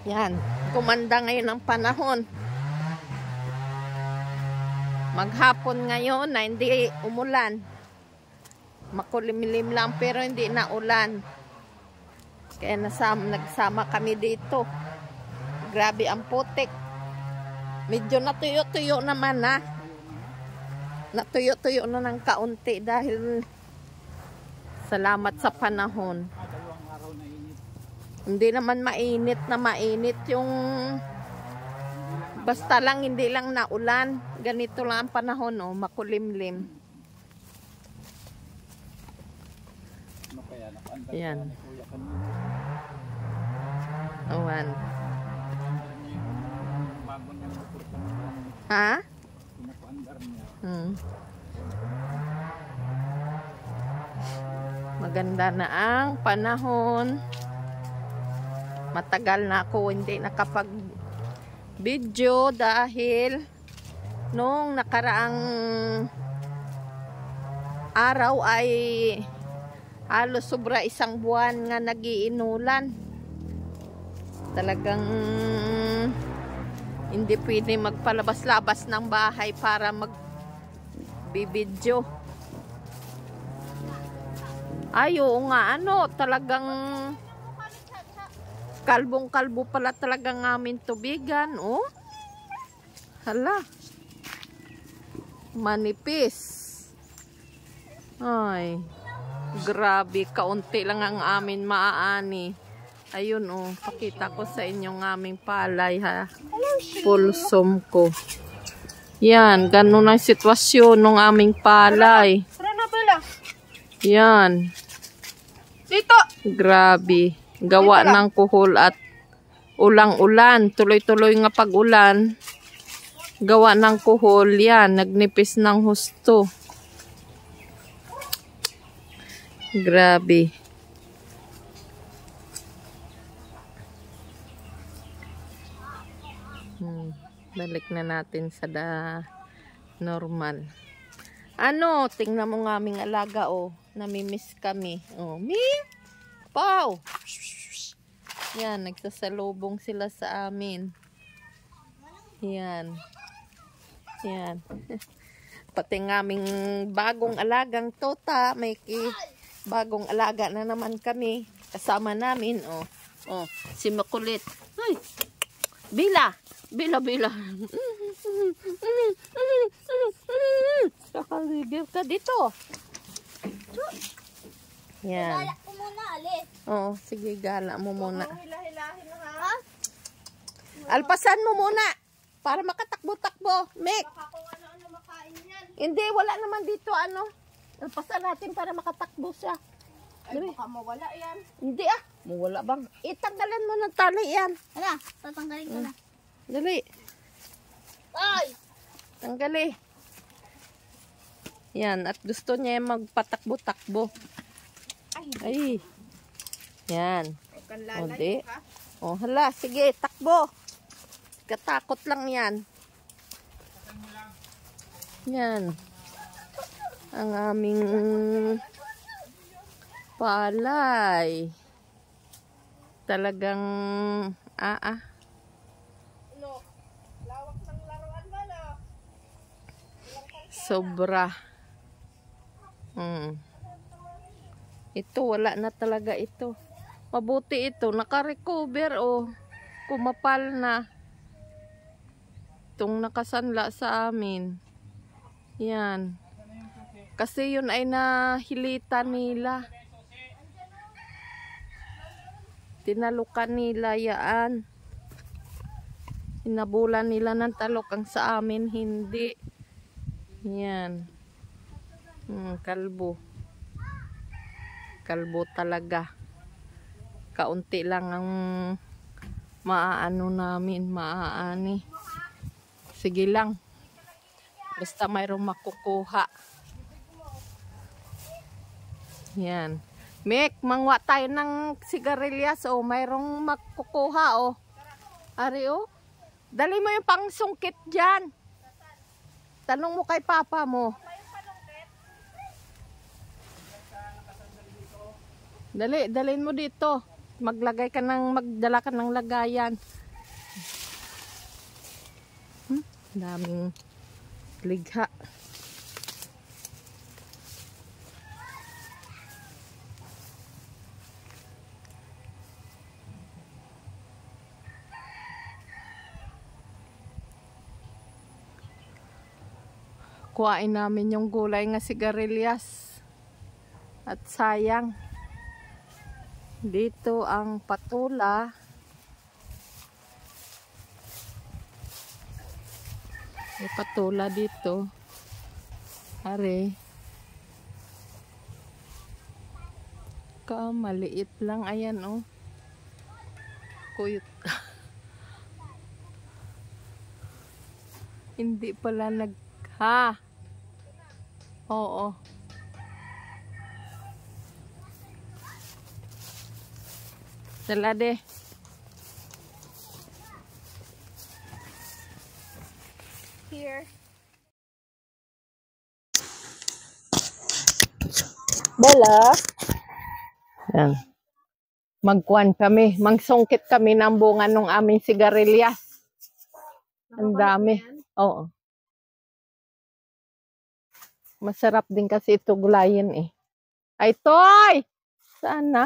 Yan, gumanda ngayon ang panahon. Maghapon ngayon na hindi umulan. Makulimlim lang pero hindi na ulan. Kaya nagsama kami dito. Grabe ang putik. Medyo natuyo-tuyo naman ha. Natuyo-tuyo na ng kaunti dahil salamat sa panahon. Hindi naman mainit na mainit yung basta lang hindi lang naulan. Ganito lang ang panahon, oh, makulimlim. Yan. Awan. Ha? Maganda na ang panahon. Matagal na ako hindi nakapag-video dahil nung nakaraang araw ay halos sobra isang buwan nga nagiinulan. Talagang hindi pwede magpalabas-labas ng bahay para mag-video. Ay, oo nga, ano, talagang kalbong-kalbo pala talaga ng aming tubigan, oh. Hala. Manipis. Ay. Grabe, kaunti lang ang amin maaani. Ayun, oh. Pakita ko sa inyo ng aming palay, ha. Pulsom ko. Yan, ganun ang sitwasyon ng aming palay. Yan. Dito. Grabe. Gawa ng kuhol at ulang-ulan. Tuloy-tuloy nga pag-ulan. Gawa ng kuhol. Yan. Nagnipis ng husto. Grabe. Balik na natin sa normal. Ano? Tingnan mo nga aming alaga, oh. Namimiss kami. Oh, Ming! Pow! Yan, nagsasalubong sila sa amin. Yan. Yan. Pati ng aming bagong alagang tota, may bagong alaga na naman kami. Kasama namin, oh. Oh, si Makulit. Ay! Bila! Bila, bila. Kakaligil ka dito. Yan. Gala ko muna, alis. Oo, sige, gala mo muna. Hilahilahin na ha? Alpasan mo muna para makatakbo-takbo. Mek. Baka kung ano-ano makain yan. Hindi, wala naman dito ano. Alpasan natin para makatakbo siya. Ay, baka mawala yan. Hindi ah. Mawala bang? Itanggalan mo ng tali yan. Hala, tatanggalin ko na. Dali. Ay! Tanggali. Yan. At gusto niya magpatakbo-takbo. Ay. Yan. O, di. O, hala. Sige, takbo. Katakot lang yan. Yan. Ang aming palay. Talagang Lawak ng laruan ba na? sobra. Ito, wala na talaga ito. Mabuti ito. Naka-recover, oh. Kumapal na. Itong nakasanla sa amin. Yan. Kasi yun ay nahilitan nila. Tinalukan nila yaan. Inabulan nila ng talok. Ang sa amin, hindi. Yan. Kalbo. Kalbo talaga. Kaunti lang ang maaano namin, maaani. Sige lang. Basta mayroong makukuha. Yan. Mek, mangwa tayo ng sigarilyas, oh. Mayroong makukuha, oh. Ari, oh. Dali mo yung pangsungkit dyan. Tanong mo kay papa mo. Dali, dalhin mo dito. magdala ka ng lagayan. Daming ligha. Kuhain namin yung gulay nga sigarilyas. At sayang. Dito ang patula. May patula dito. Are. Maliit lang. Ayan, oh. Kuyot. Hindi pala ha. Oo. Dala de. Here. Bella. Yan. Magkuhan kami. Magsungkit kami ng bunga ng aming sigarilyas. Ang dami. Oo. Masarap din kasi ito gulayin eh. Ay, Toy! Saan na?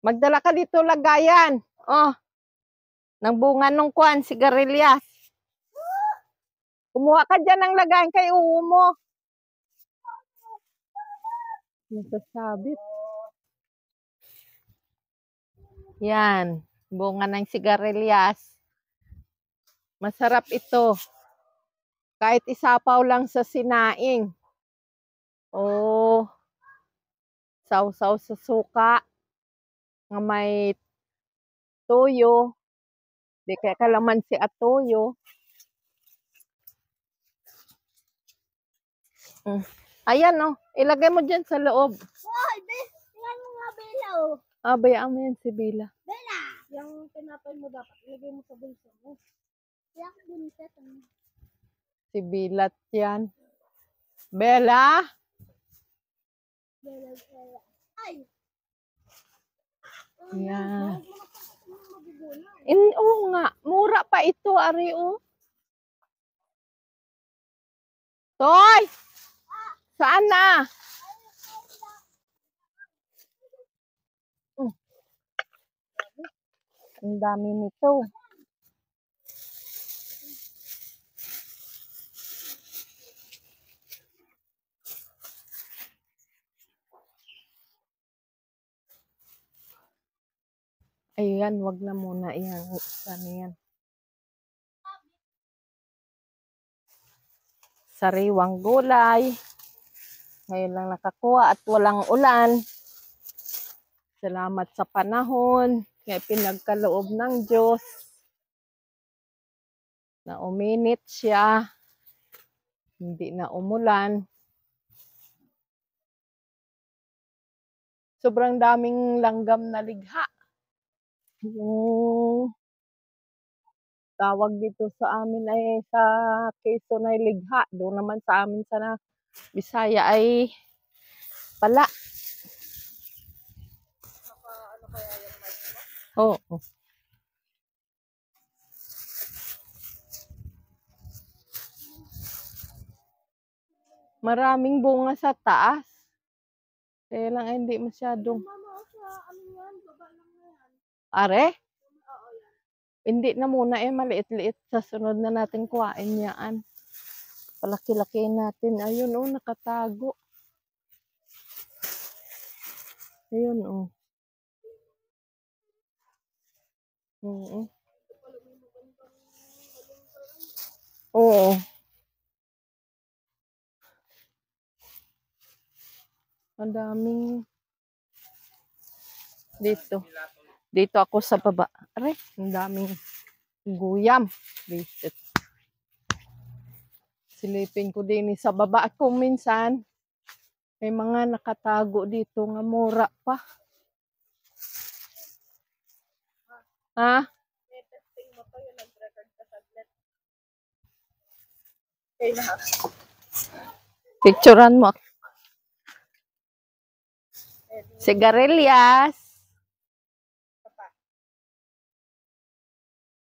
Magdala ka dito lagayan. Oh. Ng bunga ng kuhan, sigarilyas. Kumuha ka dyan ng lagayan kay uwo mo. Nasasabit. Yan. Bunga ng sigarilyas. Masarap ito. Kahit isapaw lang sa sinaing. Oh. Sausaw sa suka. Nga may toyo. Di kaya kalamansi at toyo. Ayan, oh. Ilagay mo dyan sa loob. Hoy, tingnan mo nga Bella, oh. Bayaan mo yan si Bella. Bella! Yung tinapay mo dapat, ilagay mo sa bulsa mo. Yak, bunset. Si Bella yan. Bella? Bella. Ay! Yan. Oo nga. Mura pa ito, Ari, oh. Toy! Saan na? Ang dami nito. Ayan, wag na muna. Ayan, saan yan? Sariwang gulay. Ngayon lang nakakuha at walang ulan. Salamat sa panahon. Kaya pinagkaloob ng Diyos. Na uminit siya. Hindi na umulan. Sobrang daming langgam na ligha. Yung tawag dito sa amin ay sa Quezon ay ligha. Doon naman sa amin sa Bisaya ay pala. Ano kaya yung mic mo? Oo. Maraming bunga sa taas. Kaya lang ay hindi masyadong. Mama, sa ano yan? Baba lang na yan. Are? Oo, yan. Hindi na muna maliit-liit. Sa sunod na natin kuhain yan. Palaki-laki natin. Ayun, oh, nakatago. Ayun, oh. Oo. Ang daming dito. Dito ako sa baba. Aray, ang daming guyam. Visit. Silipin ko din sa baba. At kung minsan, may mga nakatago dito nga mura pa. Ha? Testing mo to yung nag-record ka saglit. Okay na ha? Picturean mo. Sigarilyas.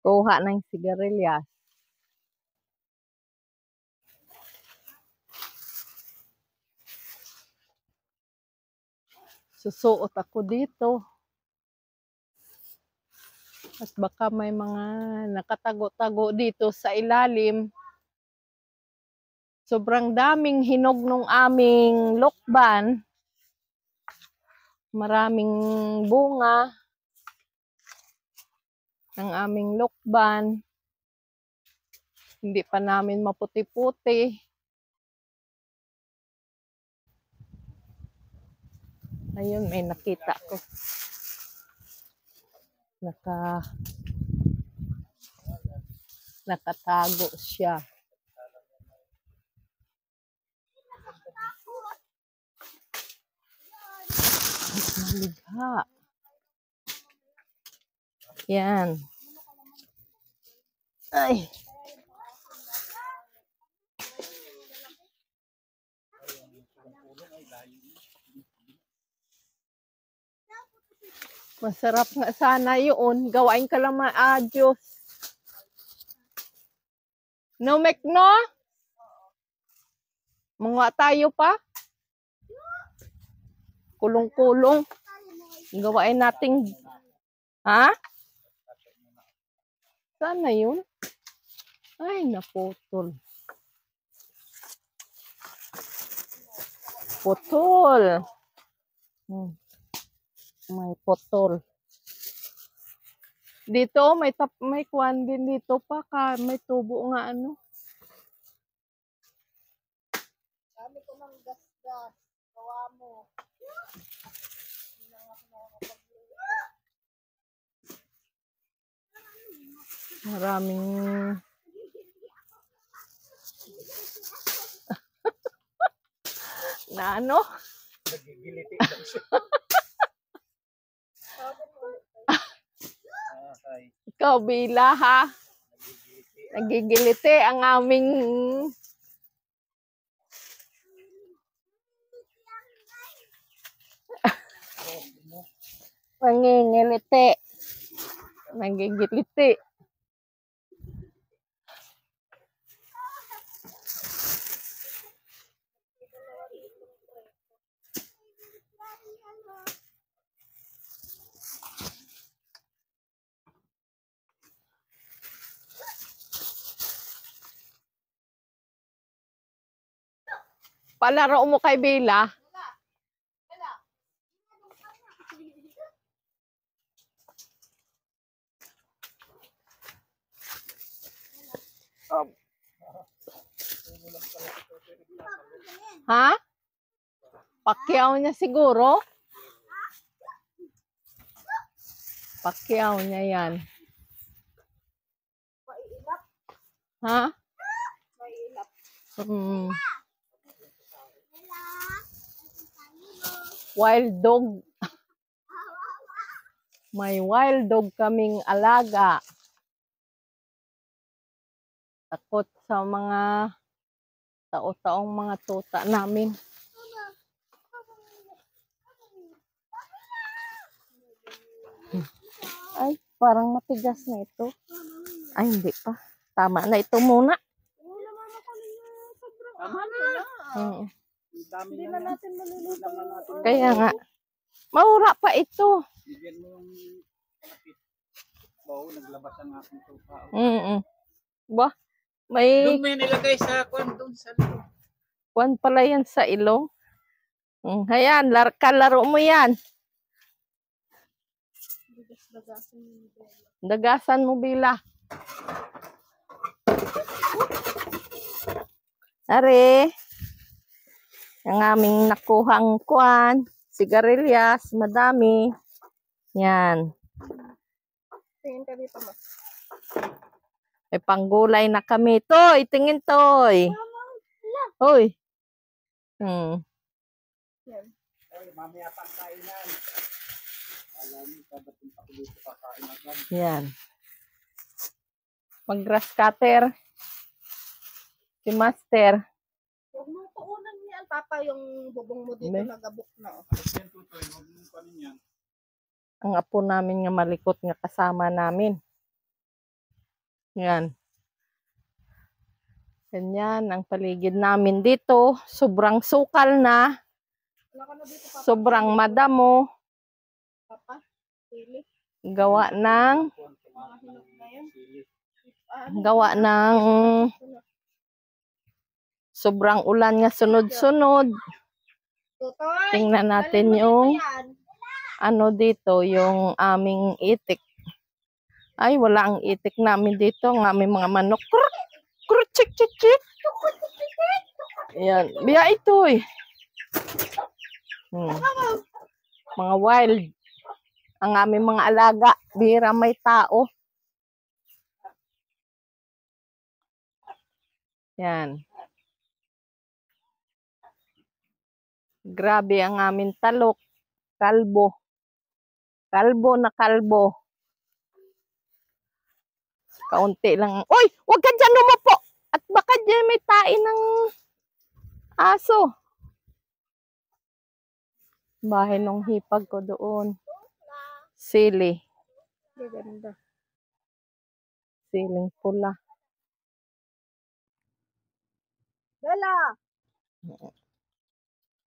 Kuha ng sigarilyas. Susuot ako dito. At baka may mga nakatago-tago dito sa ilalim. Sobrang daming hinog nung aming lokban. Maraming bunga ng aming lokban. Hindi pa namin maputi-puti. Ayun, may nakita ko. Nakatago siya. Maligha. Yan. Ay. Masarap nga sana yun. Gawain ka lang maayos. No, Mek, no? Mga tayo pa? Kulong-kulong. Gawain nating... Ha? Sana yun? Ay, naputol. Putol. May putol. Dito, may kuwan din dito pa. May tubo nga ano. Dami ko ng gas-gas. Gawa mo. Maraming... na ano? Nagigiliti lang siya. Ikaw, Bila, ha? Nagigiliti ang aming... Nangingiliti. Nagigiliti. Palaro mo kay Bila. Ha? Pakyaw niya siguro? Pakyaw niya yan. Ha? Wild dog. May wild dog kaming alaga. Takot sa mga tao-taong mga tuta namin. Ay, parang matigas na ito. Ay, hindi pa. Tama na ito muna. Tama na. Hindi na natin maluluto. Kaya nga. Maura pa ito. Bigyan mo yung kapit. Wow, naglabas ang aking tupa. Ba? May Doon may nilagay sa kwan doon sa loob. kwan pala yan sa ilong. Ayan, kalaro mo yan. Dagasan mo, Bila. Are, ang aming nakuhang kwan, sigarilyas, madami. Yan. Tingin ka dito mo. May panggulay na kami. Toy, tingin, Toy. Hoy. Yan. Ay, mamaya pang kainan. Alam mo, pagdating ako dito kakain agad. Yan. Mag-grass cutter. Si Master. Huwag mong tuunan niya. Papa, yung bubong mo dito Hindi. nagabok na. Yan, tutoy, huwag mong panin yan. Ang apo namin nga malikot nga kasama namin. Yan. Ganyan ang paligid namin dito. Sobrang sukal na. Wala ka na dito, Papa. Sobrang madamo. Papa. Sili. Gawa ng Mga hinog na yun. gawa ng sobrang ulan nga sunod-sunod. Tutoy. Tingnan natin Dalhin mo yung dito yan. ano dito, yung aming itik. Ay, wala ang itik namin dito. Ang aming mga manok. Kruk, kruk, chik, chik, chik. Ayan. Biya ito eh. Mga wild. Ang aming mga alaga. Bihira may tao. Yan. Grabe ang aming talok. Kalbo. Kalbo na kalbo. Kaunti lang. Uy! Huwag ka dyan umupo! At baka dyan may tain ng aso. Bahay nung hipag ko doon. Sili. Gaganda. Siling pula. Bella.